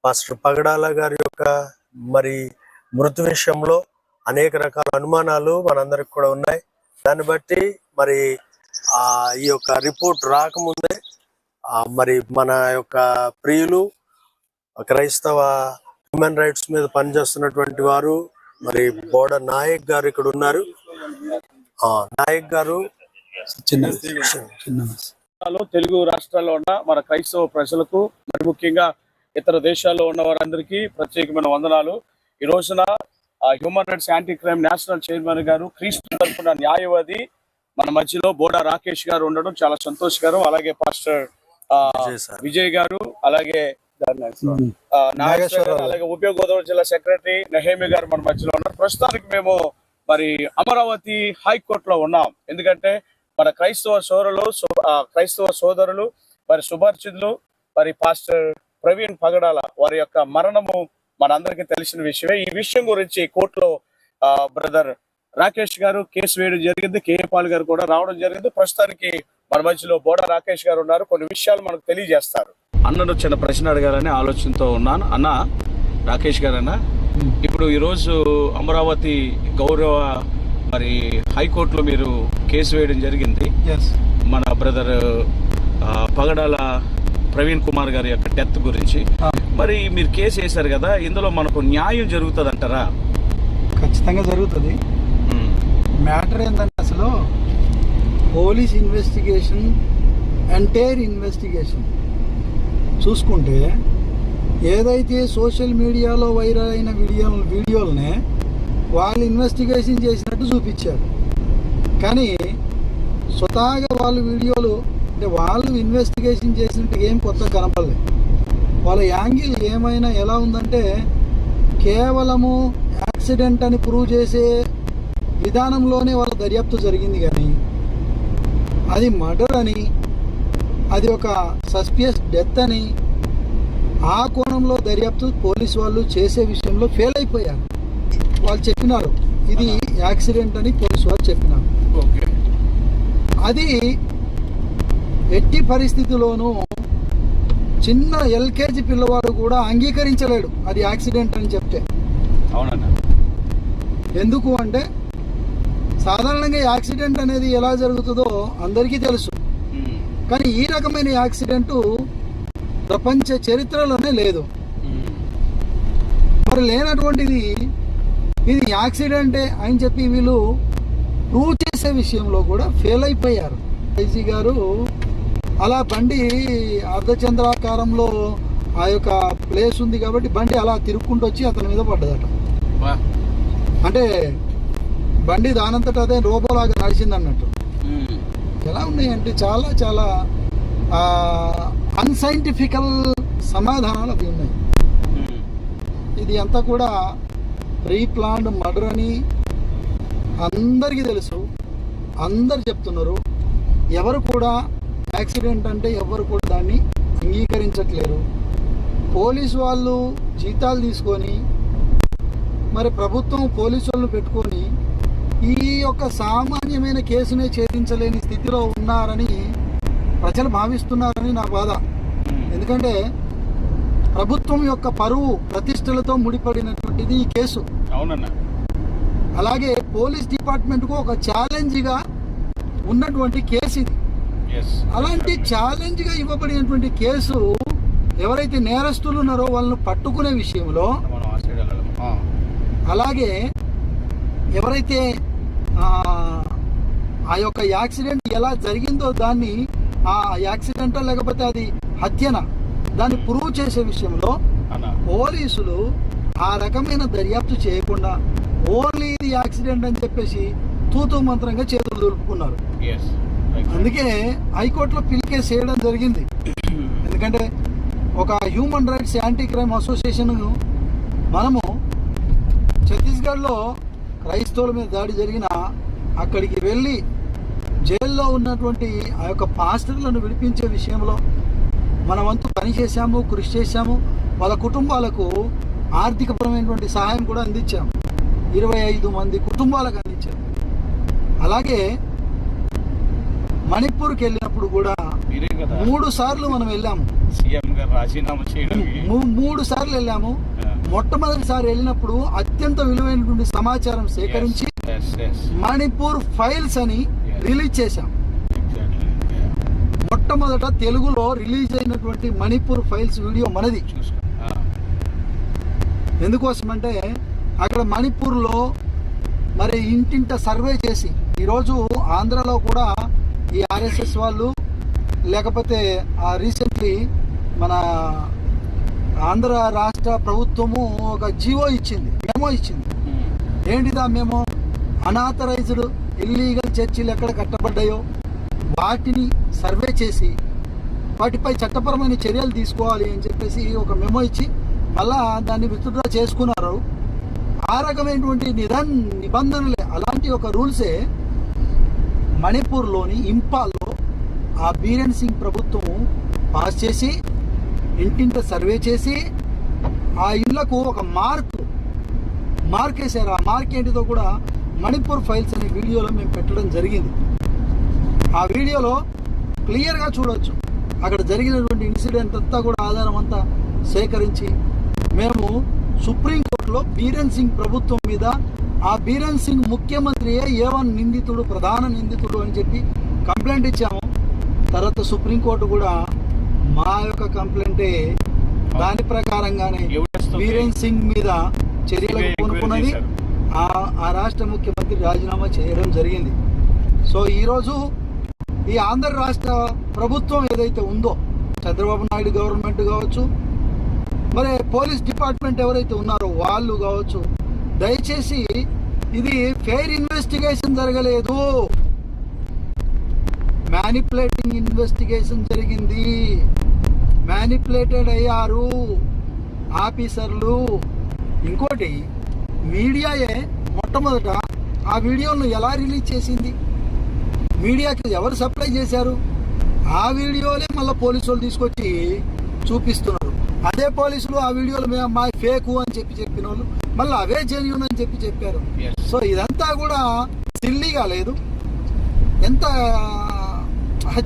Pastor పగడాల గారి యొక్క మరి మృతి విషయంలో అనేక రకాల అనుమానాలు మనందరికి కూడా ఉన్నాయి. దాన్ని బట్టి మరి ఈ యొక్క రిపోర్ట్ రాకముందే మరి మన యొక్క ప్రియులు క్రైస్తవ హ్యూమన్ రైట్స్ మీద పనిచేస్తున్నటువంటి వారు మరి బోడ నాయక్ గారు ఇక్కడ ఉన్నారు. నాయక్ గారు తెలుగు రాష్ట్రాల్లో ఉన్న మన క్రైస్తవ ప్రజలకు మరి ముఖ్యంగా ఇతర దేశాల్లో ఉన్న వారందరికీ ప్రత్యేకమైన వందనాలు. ఈ రోజున human rights anti crime national chairman గారు, క్రీస్తు తరపున న్యాయవాది మన మధ్యలో బోడా రాకేష్ గారు ఉండడం చాలా సంతోషకరం. అలాగే పాస్టర్ విజయ్ గారు, అలాగే నాగేశ్వర, అలాగే ఉభయ గోదావరి జిల్లా సెక్రటరీ నెహేమి గారు మన మధ్యలో ఉన్నారు. ప్రస్తుతానికి మేము మరి అమరావతి హైకోర్టులో ఉన్నాం. ఎందుకంటే మన క్రైస్తవ సోదరులు మరి సుపరిచితులు మరి పాస్టర్ ప్రవీణ్ పగడాల వారి యొక్క మరణము మనందరికీ తెలిసిన విషయమే. ఈ విషయం గురించి కోర్టులో బ్రదర్ రాకేష్ గారు కేసు వేయడం జరిగింది. కేఏ పాల్ గారు కూడా రావడం జరిగింది. ప్రస్తుతానికి మన మధ్యలో బోడా రాకేష్ గారు ఉన్నారు. కొన్ని విషయాలు మనకు తెలియజేస్తారు. అన్నను చిన్న ప్రశ్న అడగాలని ఆలోచనతో ఉన్నాను. అన్న రాకేష్ గారు, అన్న ఇప్పుడు ఈరోజు అమరావతి గౌరవ మరి హైకోర్టులో మీరు కేసు వేయడం జరిగింది. మన బ్రదర్ పగడాల ప్రవీణ్ కుమార్ గారి యొక్క డెత్ గురించి. మరి మీరు కేసు వేశారు కదా, ఇందులో మనకు న్యాయం జరుగుతుంది అంటారా? ఖచ్చితంగా జరుగుతుంది. మ్యాటర్ ఏంటంటే అసలు పోలీస్ ఇన్వెస్టిగేషన్, ఎంటైర్ ఇన్వెస్టిగేషన్ చూసుకుంటే ఏదైతే సోషల్ మీడియాలో వైరల్ అయిన వీడియోలనే వాళ్ళు ఇన్వెస్టిగేషన్ చేసినట్టు చూపించారు. కానీ స్వతహాగా వాళ్ళు వీడియోలు అంటే వాళ్ళు ఇన్వెస్టిగేషన్ చేసినట్టు ఏం కొత్త కనపడలేదు. వాళ్ళ యాంగిల్ ఏమైనా ఎలా ఉందంటే కేవలము యాక్సిడెంట్ అని ప్రూవ్ చేసే విధానంలోనే వాళ్ళ దర్యాప్తు జరిగింది. కానీ అది మర్డర్ అని, అది ఒక సస్పియస్ డెత్ అని ఆ కోణంలో దర్యాప్తు పోలీసు వాళ్ళు చేసే విషయంలో ఫెయిల్ అయిపోయారు. వాళ్ళు చెప్పినారు ఇది యాక్సిడెంట్ అని పోలీసు వాళ్ళు చెప్పినారు. అది ఎట్టి పరిస్థితిలోనూ చిన్న ఎల్కేజీ పిల్లవాడు కూడా అంగీకరించలేడు అది యాక్సిడెంట్ అని చెప్తే. ఎందుకు అంటే సాధారణంగా యాక్సిడెంట్ అనేది ఎలా జరుగుతుందో అందరికీ తెలుసు. కానీ ఈ రకమైన యాక్సిడెంట్ ప్రపంచ చరిత్రలోనే లేదు. మరి లేనటువంటిది ఇది యాక్సిడెంటే అని చెప్పి వీళ్ళు ప్రూవ్ చేసే విషయంలో కూడా ఫెయిల్ అయిపోయారు. ఐజీ గారు అలా బండి అర్ధచంద్రాకారంలో ఆ యొక్క ప్లేస్ ఉంది కాబట్టి బండి అలా తిరుక్కుంటూ వచ్చి అతని మీద పడ్డదట. అంటే బండి దానంతట అదే రోబోలాగా నడిచింది అన్నట్టు. ఎలా ఉన్నాయంటే చాలా చాలా అన్సైంటిఫికల్ సమాధానాలు అవి ఉన్నాయి. ఇది అంతా కూడా ప్రీ ప్లాన్డ్ మర్డర్ అని అందరికీ తెలుసు, అందరు చెప్తున్నారు. ఎవరు కూడా యాక్సిడెంట్ అంటే ఎవరు కూడా దాన్ని అంగీకరించట్లేరు. పోలీసు వాళ్ళు జీతాలు తీసుకొని మరి ప్రభుత్వం పోలీసు వాళ్ళను పెట్టుకొని ఈ యొక్క సామాన్యమైన కేసునే ఛేదించలేని స్థితిలో ఉన్నారని ప్రజలు భావిస్తున్నారని నా బాధ. ఎందుకంటే ప్రభుత్వం యొక్క పరువు ప్రతిష్టలతో ముడిపడినటువంటిది ఈ కేసు. అవునన్నా. అలాగే పోలీస్ డిపార్ట్మెంట్కు ఒక ఛాలెంజ్గా ఉన్నటువంటి కేసు ఇది. అలాంటి ఛాలెంజ్గా ఇవ్వబడినటువంటి కేసు ఎవరైతే నేరస్తులు ఉన్నారో వాళ్ళను పట్టుకునే విషయంలో, అలాగే ఎవరైతే ఆ యొక్క యాక్సిడెంట్ ఎలా జరిగిందో దాన్ని ఆ యాక్సిడెంటో లేకపోతే అది హత్యనా దాన్ని ప్రూవ్ చేసే విషయంలో పోలీసులు ఆ రకమైన దర్యాప్తు చేయకుండా ఓన్లీ ఇది యాక్సిడెంట్ అని చెప్పేసి తూతూ మంత్రంగా చేతులు దులుపుకున్నారు. అందుకే హైకోర్టులో పిలికేసి చేయడం జరిగింది. ఎందుకంటే ఒక human rights anti crime association మనము ఛత్తీస్గఢ్లో క్రైస్తవుల మీద దాడి జరిగిన అక్కడికి వెళ్ళి జైల్లో ఉన్నటువంటి ఆ యొక్క పాస్టర్లను విడిపించే విషయంలో మన వంతు పని చేశాము, కృషి చేశాము. వాళ్ళ కుటుంబాలకు ఆర్థికపరమైనటువంటి సహాయం కూడా అందించాము. 25 మంది కుటుంబాలకు అందించాము. అలాగే మణిపూర్కి వెళ్ళినప్పుడు కూడా మీరే కదా 3 సార్లు మనం వెళ్ళాము. సీఎం గారు రాజీనామా చేయడానికి 3 సార్లు వెళ్ళాము. మొట్టమొదటిసారి వెళ్ళినప్పుడు అత్యంత విలువైనటువంటి సమాచారం సేకరించి మణిపూర్ ఫైల్స్ అని రిలీజ్ చేశాం. మొట్టమొదట తెలుగులో రిలీజ్ అయినటువంటి మణిపూర్ ఫైల్స్ వీడియో మనది. ఎందుకోసమంటే అక్కడ మణిపూర్లో మరి ఇంటింట సర్వే చేసి, ఈరోజు ఆంధ్రాలో కూడా ఈ ఆర్ఎస్ఎస్ వాళ్ళు లేకపోతే రీసెంట్లీ మన ఆంధ్ర రాష్ట్ర ప్రభుత్వము ఒక మెమో ఇచ్చింది. ఏంటిదా మేము అనాథరైజ్డ్ ఇల్లీగల్ చర్చిలు ఎక్కడ కట్టబడ్డాయో వాటిని సర్వే చేసి వాటిపై చట్టపరమైన చర్యలు తీసుకోవాలి అని చెప్పేసి ఒక మెమో ఇచ్చి మళ్ళా దాన్ని విత్డ్రా చేసుకున్నారు. ఆ రకమైనటువంటి నిబంధనలే, అలాంటి ఒక రూల్సే మణిపూర్లోని ఇంపాల్లో ఆ బీరెన్ సింగ్ ప్రభుత్వము పాస్ చేసి ఇంటింట సర్వే చేసి ఆ ఇళ్లకు ఒక మార్క్ వేశారు. ఆ మార్క్ ఏంటిదో కూడా మణిపూర్ ఫైల్స్ అనే వీడియోలో మేము పెట్టడం జరిగింది. ఆ వీడియోలో క్లియర్గా చూడవచ్చు అక్కడ జరిగినటువంటి ఇన్సిడెంట్ అంతా కూడా ఆధారం అంతా సేకరించి మేము సుప్రీంకోర్టులో బీరెన్ సింగ్ ప్రభుత్వం మీద ఆ బీరెన్ సింగ్ ముఖ్యమంత్రియే A1 నిందితుడు, ప్రధాన నిందితుడు అని చెప్పి కంప్లైంట్ ఇచ్చాము. తర్వాత సుప్రీంకోర్టు కూడా మా యొక్క కంప్లైంటే దాని ప్రకారంగానే బీరెన్ సింగ్ మీద చర్యలకు పూనుకున్నది. ఆ రాష్ట్ర ముఖ్యమంత్రి రాజీనామా చేయడం జరిగింది. సో ఈరోజు ఈ ఆంధ్ర రాష్ట్ర ప్రభుత్వం ఏదైతే ఉందో, చంద్రబాబు నాయుడు గవర్నమెంట్ కావచ్చు, మరి పోలీస్ డిపార్ట్మెంట్ ఎవరైతే ఉన్నారో వాళ్ళు కావచ్చు, దయచేసి ఇది ఫెయిర్ ఇన్వెస్టిగేషన్ జరగలేదు, మ్యానిపులేటింగ్ ఇన్వెస్టిగేషన్ జరిగింది. మ్యానిపులేటెడ్ అయ్యారు ఆఫీసర్లు. ఇంకోటి, మీడియాయే మొట్టమొదట ఆ వీడియోను ఎలా రిలీజ్ చేసింది, మీడియాకి ఎవరు సప్లై చేశారు, ఆ వీడియోలే మళ్ళీ పోలీసు వాళ్ళు తీసుకొచ్చి చూపిస్తున్నారు. అదే పోలీసులు ఆ వీడియోలు మా ఫేకు అని చెప్పిన వాళ్ళు మళ్ళీ అవే జెన్యూన్ అని చెప్పారు. సో ఇదంతా కూడా సిల్లీగా లేదు, ఎంత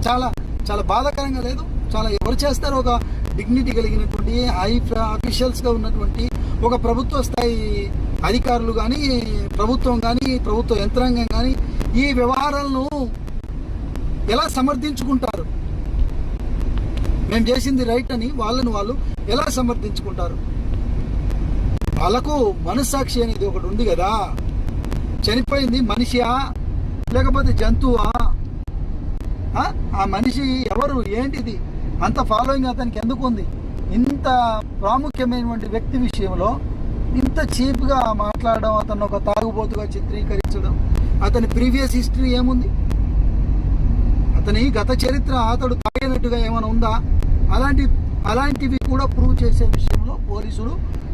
చాలా చాలా బాధాకరంగా లేదు. చాలా ఎవరు చేస్తారు, ఒక డిగ్నిటీ కలిగినటువంటి అఫీషియల్స్గా ఉన్నటువంటి ఒక ప్రభుత్వ స్థాయి అధికారులు కానీ, ప్రభుత్వం కానీ, ప్రభుత్వ యంత్రాంగం కానీ ఈ వ్యవహారాలను ఎలా సమర్థించుకుంటారు? మేము చేసింది రైట్ అని వాళ్ళు ఎలా సమర్థించుకుంటారు? వాళ్ళకు మనస్సాక్షి అనేది ఒకటి ఉంది కదా. చనిపోయింది మనిషియా లేకపోతే జంతువా? ఆ మనిషి ఎవరు, ఏంటిది, అంత ఫాలోయింగ్ అతనికి ఎందుకు ఉంది? ఇంత ప్రాముఖ్యమైనటువంటి వ్యక్తి విషయంలో ఇంత చీప్గా మాట్లాడడం, అతను ఒక తాగుబోతుగా చిత్రీకరించడం, అతని ప్రీవియస్ హిస్టరీ ఏముంది, అతని గత చరిత్ర, అతడు తాగినట్టుగా ఏమైనా ఉందా? అలాంటివి కూడా ప్రూవ్ చేసే విషయంలో పోలీసులు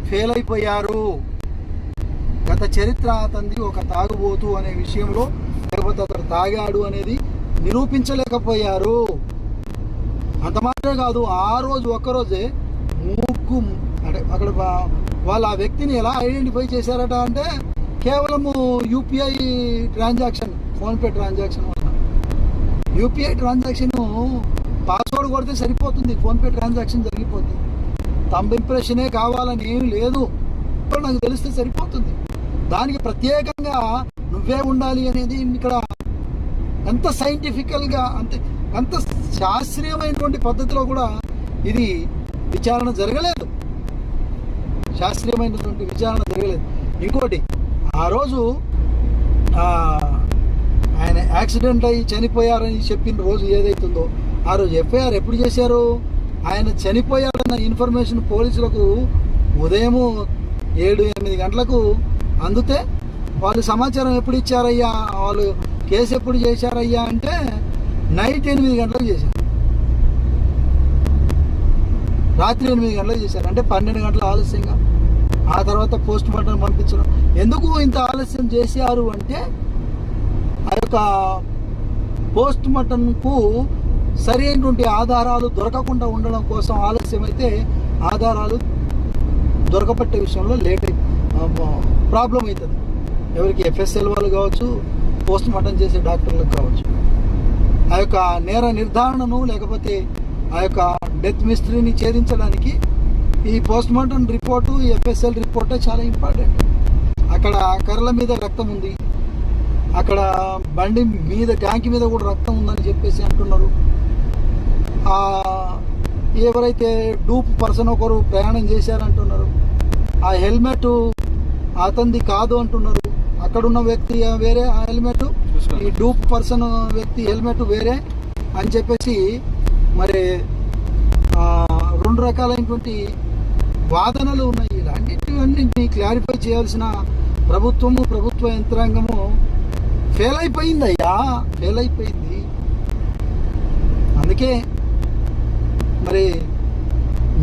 ఫెయిల్ అయిపోయారు. గత చరిత్ర అతనిది ఒక తాగుబోతు అనే విషయంలో, లేకపోతే అతడు తాగాడు అనేది నిరూపించలేకపోయారు. అంత మాత్రమే కాదు, ఆ రోజు ఒక్కరోజే అంటే అక్కడ వాళ్ళు ఆ వ్యక్తిని ఎలా ఐడెంటిఫై చేశారట అంటే కేవలము యూపీఐ ట్రాన్సాక్షన్, ఫోన్పే ట్రాన్సాక్షన్ వల్ల. యూపీఐ ట్రాన్సాక్షన్ పాస్వర్డ్ కొడితే సరిపోతుంది, ఫోన్పే ట్రాన్సాక్షన్ జరిగిపోతుంది. థంబ్ ఇంప్రెషనే కావాలని ఏం లేదు, ఇప్పుడు నాకు తెలిస్తే సరిపోతుంది. దానికి ప్రత్యేకంగా నువ్వే ఉండాలి అనేది ఇక్కడ ఎంత సైంటిఫికల్గా, అంత శాస్త్రీయమైనటువంటి పద్ధతిలో కూడా ఇది విచారణ జరగలేదు. శాస్త్రీయమైనటువంటి విచారణ జరగలేదు. ఇంకోటి, ఆ రోజు ఆయన యాక్సిడెంట్ అయ్యి చనిపోయారని చెప్పిన రోజు ఏదైతుందో ఆ రోజు ఎఫ్ఐఆర్ ఎప్పుడు చేశారు? ఆయన చనిపోయాడన్న ఇన్ఫర్మేషన్ పోలీసులకు ఉదయము 7-8 గంటలకు అందితే వాళ్ళు సమాచారం ఎప్పుడు ఇచ్చారయ్యా, వాళ్ళు కేసు ఎప్పుడు చేశారయ్యా అంటే నైట్ 8 గంటలకు చేశారు, రాత్రి 8 గంటలకు చేశారు. అంటే 12 గంటల ఆలస్యంగా. ఆ తర్వాత పోస్ట్ మార్టం పంపించడం. ఎందుకు ఇంత ఆలస్యం చేశారు అంటే ఆ యొక్క పోస్ట్ మార్టంకు సరైనటువంటి ఆధారాలు దొరకకుండా ఉండడం కోసం ఆలస్యం అయితే ఆధారాలు దొరకబట్టే విషయంలో లేట్ ప్రాబ్లం అవుతుంది. ఎవరికి FSL వాళ్ళు కావచ్చు, పోస్ట్ మార్టం చేసే డాక్టర్లకు కావచ్చు. ఆ యొక్క నేర నిర్ధారణను లేకపోతే ఆ యొక్క డెత్ మిస్టరీని ఛేదించడానికి ఈ పోస్ట్ మార్టం రిపోర్టు, ఎఫ్ఎస్ఎల్ రిపోర్టే చాలా ఇంపార్టెంట్. అక్కడ కర్రల మీద రక్తం ఉంది, అక్కడ బండి మీద ట్యాంక్ మీద కూడా రక్తం ఉందని చెప్పేసి అంటున్నారు. ఎవరైతే డూప్ పర్సన్ ఒకరు ప్రయాణం చేశారంటున్నారు. ఆ హెల్మెట్ అతనిది కాదు అంటున్నారు. అక్కడున్న వ్యక్తి వేరే, ఆ హెల్మెట్ ఈ డూప్ పర్సన్ వ్యక్తి హెల్మెట్ వేరే అని చెప్పేసి మరి 2 రకాలైనటువంటి వాదనలు ఉన్నాయి. ఇలాంటివన్నింటినీ క్లారిఫై చేయాల్సిన ప్రభుత్వ యంత్రాంగము ఫెయిల్ అయిపోయింది అయ్యా, ఫెయిల్ అయిపోయింది. అందుకే మరి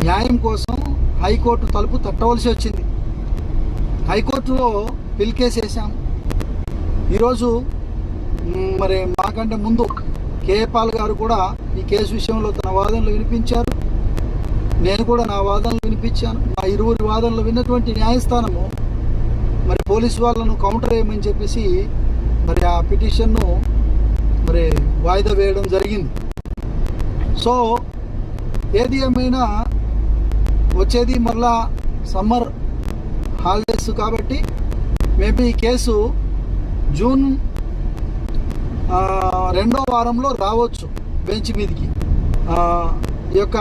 న్యాయం కోసం హైకోర్టు తలుపు తట్టవలసి వచ్చింది. హైకోర్టులో పిల్ కేసు వేసాం. ఈరోజు మరి మాకంటే ముందు కేఏ పాల్ గారు కూడా ఈ కేసు విషయంలో తన వాదనలు వినిపించారు. నేను కూడా నా వాదనలు వినిపించాను. మా ఇరువురి వాదనలు విన్నటువంటి న్యాయస్థానము మరి పోలీసు వాళ్ళను కౌంటర్ వేయమని చెప్పేసి మరి ఆ పిటిషన్ను మరి వాయిదా వేయడం జరిగింది. సో ఏది ఏమైనా వచ్చేది మరలా సమ్మర్ హాలిడేస్ కాబట్టి మేబీ ఈ కేసు జూన్ 2వ వారంలో రావచ్చు బెంచ్ మీదకి. ఈ యొక్క